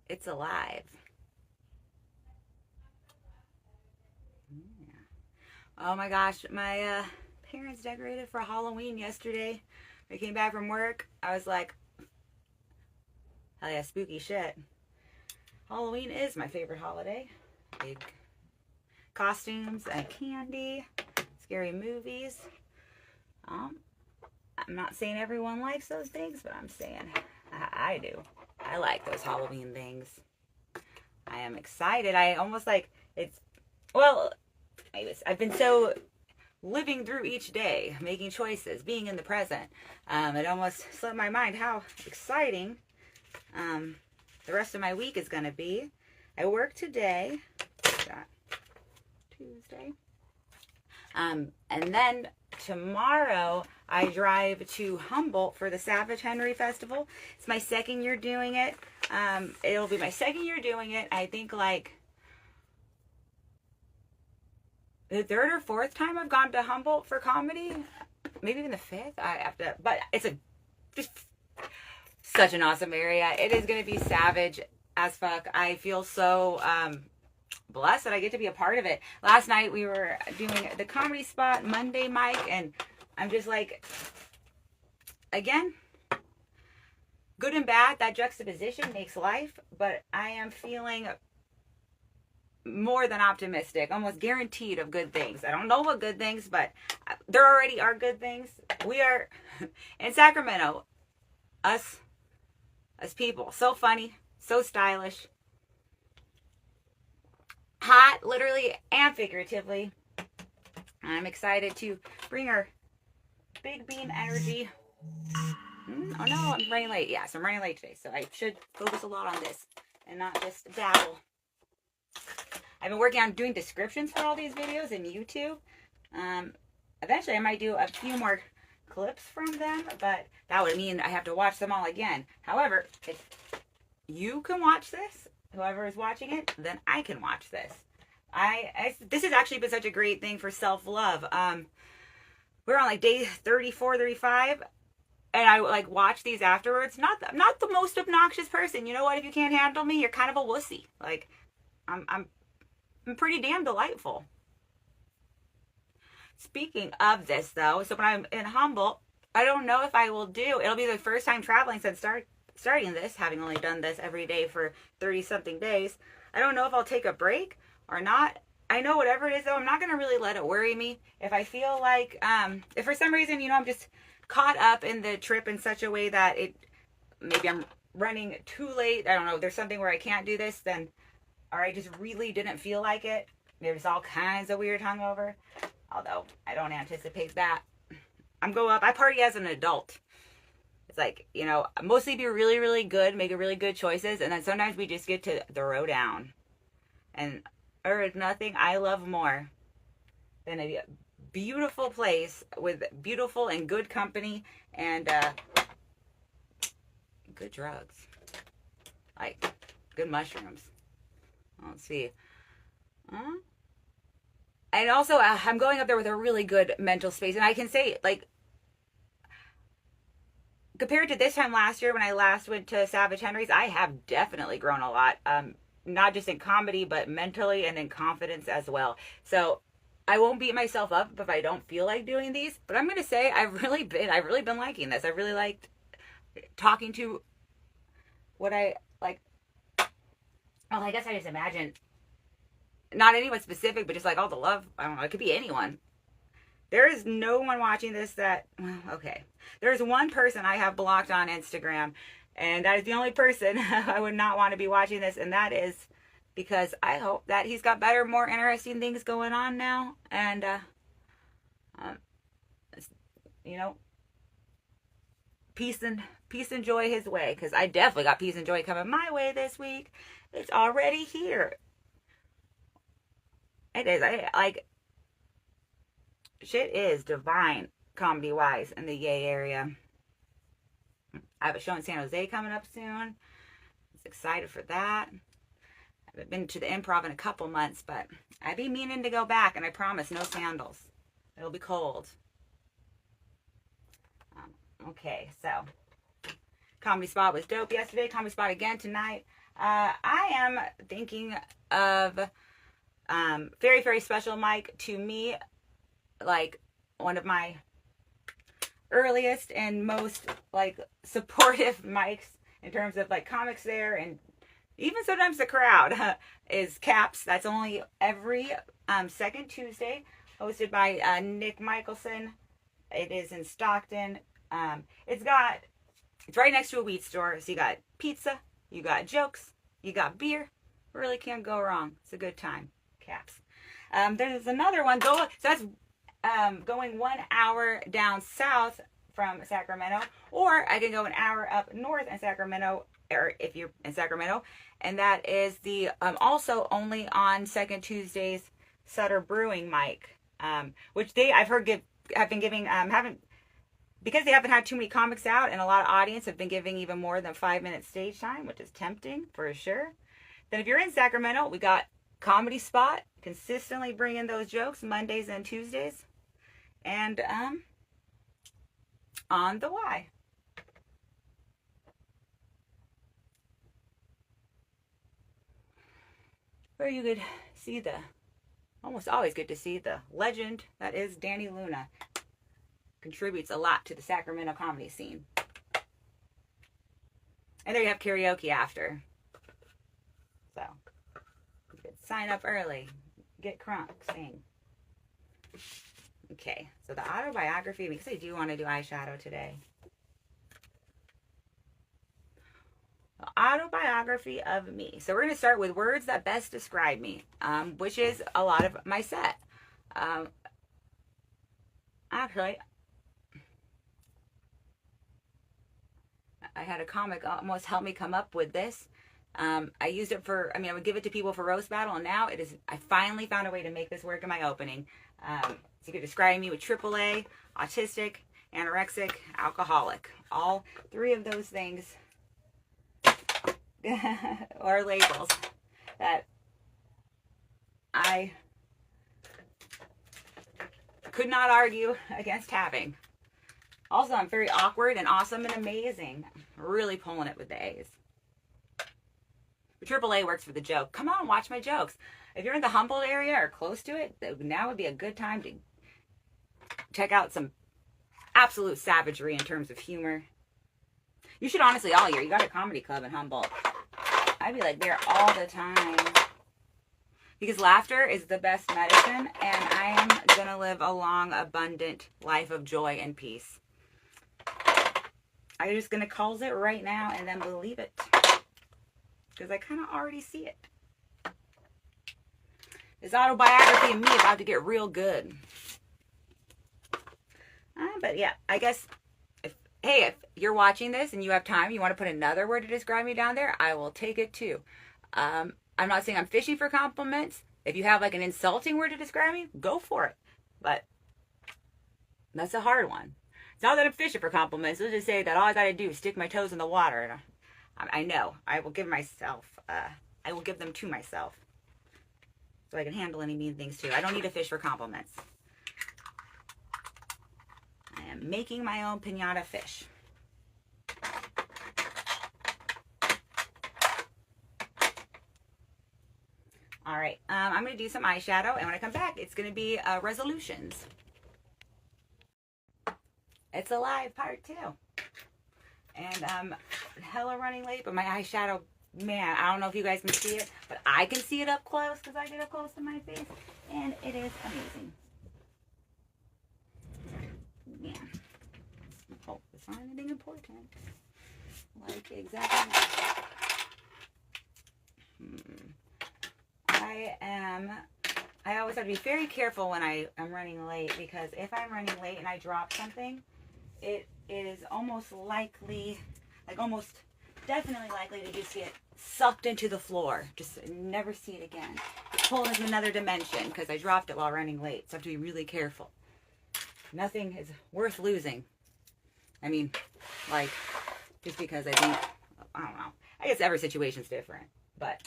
It's alive. Yeah. Oh my gosh, my parents decorated for Halloween yesterday. I came back from work. I was like, hell yeah, spooky shit. Halloween is my favorite holiday. Big costumes and candy, scary movies. Um, I'm not saying everyone likes those things, but I'm saying I do. I like those Halloween things. I am excited. I almost like it's, well, I've been so living through each day, making choices, being in the present. It almost slipped my mind how exciting um, the rest of my week is going to be. I work today, Tuesday, and then tomorrow I drive to Humboldt for the Savage Henry Festival. It's my second year doing it. It'll be my second year doing it. I think like the third or fourth time I've gone to Humboldt for comedy. Maybe even the fifth. I have to, but it's a just such an awesome area. It is going to be savage as fuck. I feel so blessed that I get to be a part of it. Last night we were doing the comedy spot Monday mic, and I'm just like, again, good and bad. That juxtaposition makes life, but I am feeling more than optimistic, almost guaranteed of good things. I don't know what good things, but there already are good things. We are in Sacramento, us people, so funny, so stylish, hot, literally and figuratively. I'm excited to bring our big beam energy. Oh no, I'm running late. Yes, I'm running late today, so I should focus a lot on this and not just dabble. I've been working on doing descriptions for all these videos in YouTube. Eventually I might do a few more clips from them, but that would mean I have to watch them all again. However, if you can watch this, whoever is watching it, then I can watch this. This has actually been such a great thing for self-love. We're on like day 34, 35, and I like watch these afterwards. I'm not the most obnoxious person. You know what? If you can't handle me, you're kind of a wussy. Like I'm pretty damn delightful. Speaking of this, though, so when I'm in Humboldt, I don't know if I will do. It'll be the first time traveling since starting this, having only done this every day for 30 something days. I don't know if I'll take a break or not. I know whatever it is, though, I'm not going to really let it worry me. If I feel like, if for some reason, I'm just caught up in the trip in such a way that maybe I'm running too late. I don't know. There's something where I can't do this, then, or I just really didn't feel like it. There's all kinds of weird hungover. Although I don't anticipate that. I party as an adult. It's like, mostly be really, really good, make really good choices, and then sometimes we just get to throw down. And there is nothing I love more than a beautiful place with beautiful and good company and good drugs. Like, good mushrooms. Let's see. And also, I'm going up there with a really good mental space. And I can say, like, compared to this time last year when I last went to Savage Henry's, I have definitely grown a lot. Not just in comedy, but mentally and in confidence as well. So I won't beat myself up if I don't feel like doing these. But I'm going to say I've really been liking this. I really liked talking to what I like. Well, I guess I just imagine not anyone specific, but just like all the love. I don't know. It could be anyone. There is no one watching this that, well, okay. There's one person I have blocked on Instagram, and that is the only person I would not want to be watching this, and that is because I hope that he's got better, more interesting things going on now, and, peace and joy his way, because I definitely got peace and joy coming my way this week. It's already here. It is. Shit is divine comedy wise in the Yay area. I have a show in San Jose coming up soon. I'm excited for that. I haven't been to the Improv in a couple months, but I be meaning to go back, and I promise no sandals. It'll be cold. Okay, so Comedy Spot was dope yesterday. Comedy Spot again tonight. I am thinking of very, very special mic to me, like one of my earliest and most like supportive mics in terms of like comics there, and even sometimes the crowd is Caps. That's only every second Tuesday, hosted by Nick Michelson. It is in Stockton. It's right next to a wheat store, so you got pizza, you got jokes, you got beer. Really can't go wrong. It's a good time. Caps. There's another one. So that's going 1 hour down south from Sacramento, or I can go an hour up north in Sacramento, or if you're in Sacramento, and that is the also only on second Tuesdays Sutter Brewing mic, which I've heard have been giving because they haven't had too many comics out, and a lot of audience have been giving even more than 5-minute stage time, which is tempting for sure. Then if you're in Sacramento, we got Comedy Spot consistently bringing those jokes Mondays and Tuesdays, and on the Y. Where you could see almost always good to see the legend that is Danny Luna. Contributes a lot to the Sacramento comedy scene. And there you have karaoke after. So, you could sign up early, get crunk, sing. Okay, so the autobiography, because I do want to do eyeshadow today. The autobiography of me. So we're going to start with words that best describe me, which is a lot of my set. Actually, I had a comic almost help me come up with this. I used it I would give it to people for roast battle, and now I finally found a way to make this work in my opening. So you could describe me with AAA, autistic, anorexic, alcoholic. All three of those things or labels that I could not argue against having. Also, I'm very awkward and awesome and amazing. Really pulling it with the A's. But AAA works for the joke. Come on, watch my jokes. If you're in the Humboldt area or close to it, now would be a good time to check out some absolute savagery in terms of humor. You should honestly all year. You got a comedy club in Humboldt. I'd be like there all the time. Because laughter is the best medicine, and I am going to live a long, abundant life of joy and peace. I'm just going to call it right now and then believe it. Because I kind of already see it. This autobiography of me about to get real good. But yeah, I guess, if you're watching this and you have time, you want to put another word to describe me down there, I will take it too. I'm not saying I'm fishing for compliments. If you have like an insulting word to describe me, go for it. But that's a hard one. It's not that I'm fishing for compliments. Let's just say that all I got to do is stick my toes in the water. And I know. I will give them to myself. So I can handle any mean things too. I don't need to fish for compliments. I am making my own piñata fish. All right, I'm going to do some eyeshadow, and when I come back, it's going to be resolutions. It's a live part 2. And I'm hella running late, but my eyeshadow, man, I don't know if you guys can see it, but I can see it up close because I get up close to my face, and it is amazing. Man, hope it's not anything important. Like, exactly. I always have to be very careful when I am running late, because if I'm running late and I drop something, it is almost likely, like almost definitely likely to just get sucked into the floor. Just never see it again. It's pulled into another dimension because I dropped it while running late. So I have to be really careful. Nothing is worth losing. I mean, like, just because I think, I don't know. I guess every situation's different, but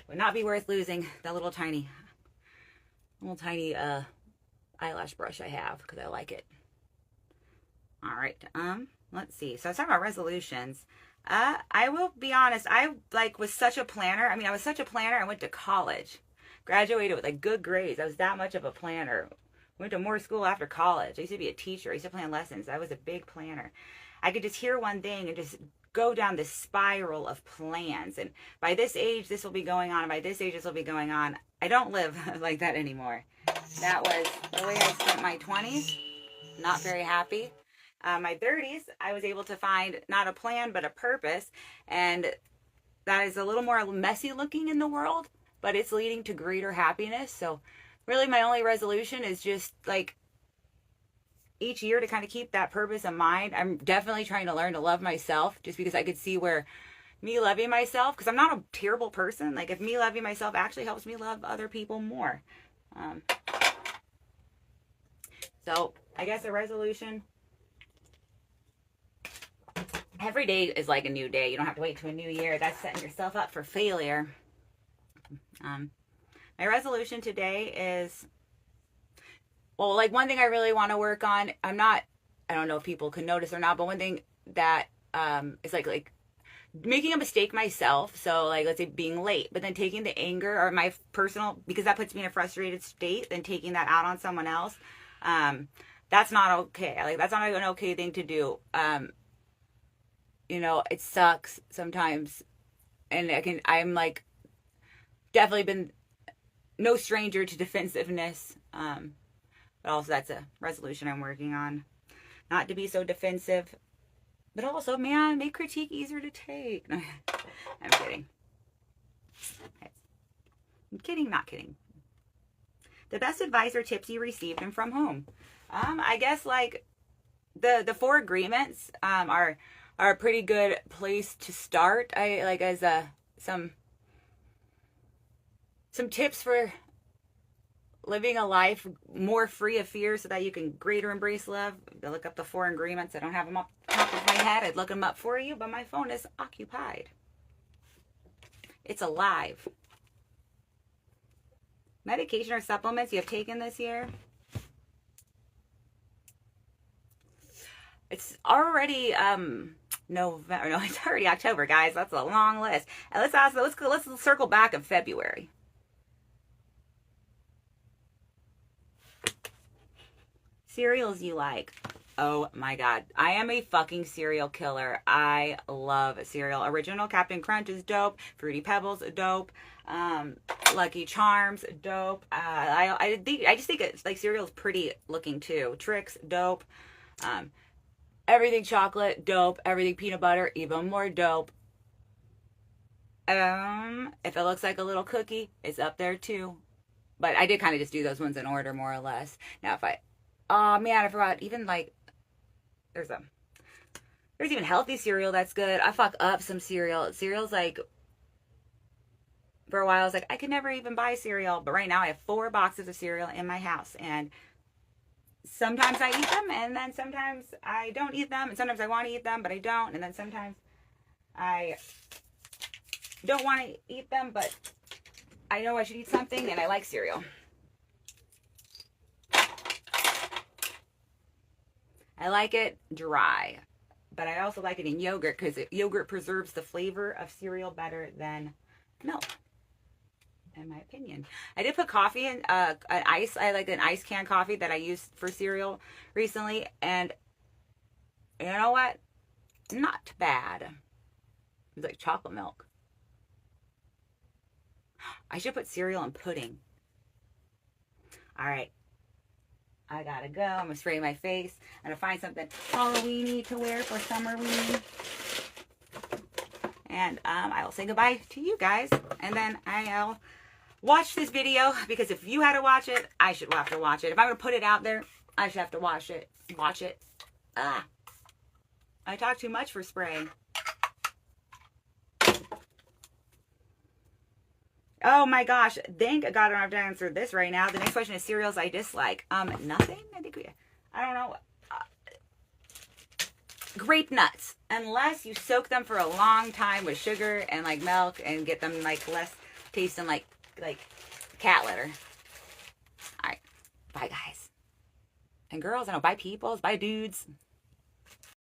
would not be worth losing that little tiny eyelash brush I have, because I like it. All right, let's see. So I was talking about resolutions. I will be honest. I like was such a planner. I mean, I was such a planner. I went to college, graduated with like good grades. I was that much of a planner. Went to more school after college. I used to be a teacher. I used to plan lessons. I was a big planner. I could just hear one thing and just go down this spiral of plans. And by this age, this will be going on. And by this age, this will be going on. I don't live like that anymore. That was the way I spent my 20s. Not very happy. My 30s, I was able to find not a plan, but a purpose. And that is a little more messy looking in the world, but it's leading to greater happiness. So really my only resolution is just like each year to kind of keep that purpose in mind. I'm definitely trying to learn to love myself, just because I could see where me loving myself, because I'm not a terrible person. Like if me loving myself actually helps me love other people more. So I guess a resolution. Every day is like a new day. You don't have to wait to a new year. That's setting yourself up for failure. My resolution today is, well, like one thing I really want to work on. I don't know if people can notice or not, but one thing that is like making a mistake myself. So like, let's say being late, but then taking the anger or my personal, because that puts me in a frustrated state, then taking that out on someone else. That's not okay. Like that's not an okay thing to do. You know, it sucks sometimes, and I'm like definitely been no stranger to defensiveness. But also that's a resolution I'm working on, not to be so defensive, but also, man, make critique easier to take. I'm kidding. I'm kidding, not kidding. The best advice or tips you received and from whom? I guess like the 4 agreements are a pretty good place to start. I like as some tips for living a life more free of fear so that you can greater embrace love. I look up the 4 agreements. I don't have them up top of my head. I'd look them up for you, but my phone is occupied. It's alive. Medication or supplements you have taken this year? It's already November. No, it's already October, guys. That's a long list. And let's circle back in February. Cereals you like? Oh my god, I am a fucking cereal killer. I love cereal. Original Captain Crunch is dope. Fruity Pebbles dope. Lucky Charms dope. I just think it's like cereal's pretty looking too. Trix dope. Everything chocolate dope. Everything peanut butter even more dope. If it looks like a little cookie, it's up there too. But I did kind of just do those ones in order more or less. Now oh man, I forgot. Even like there's even healthy cereal that's good. I fuck up some cereal. Cereal's like, for a while I was like, I could never even buy cereal, but right now I have 4 boxes of cereal in my house, and sometimes I eat them, and then sometimes I don't eat them, and sometimes I want to eat them, but I don't, and then sometimes I don't want to eat them, but I know I should eat something, and I like cereal. I like it dry, but I also like it in yogurt because yogurt preserves the flavor of cereal better than milk, in my opinion. I did put coffee in an ice. I like an ice can coffee that I used for cereal recently, and you know what? Not bad. It was like chocolate milk. I should put cereal in pudding. All right. I gotta go. I'm gonna spray my face. I'm gonna find something Halloween-y to wear for summer-weeny. And I will say goodbye to you guys. And then I'll watch this video, because if you had to watch it, I should have to watch it. If I'm gonna put it out there, I should have to watch it. I talk too much for spraying. Oh my gosh. Thank God I don't have to answer this right now. The next question is cereals I dislike. Nothing? I don't know. Grape nuts. Unless you soak them for a long time with sugar and like milk and get them like less tasting like cat litter. Alright. Bye guys. And girls, I know, bye peoples, bye dudes.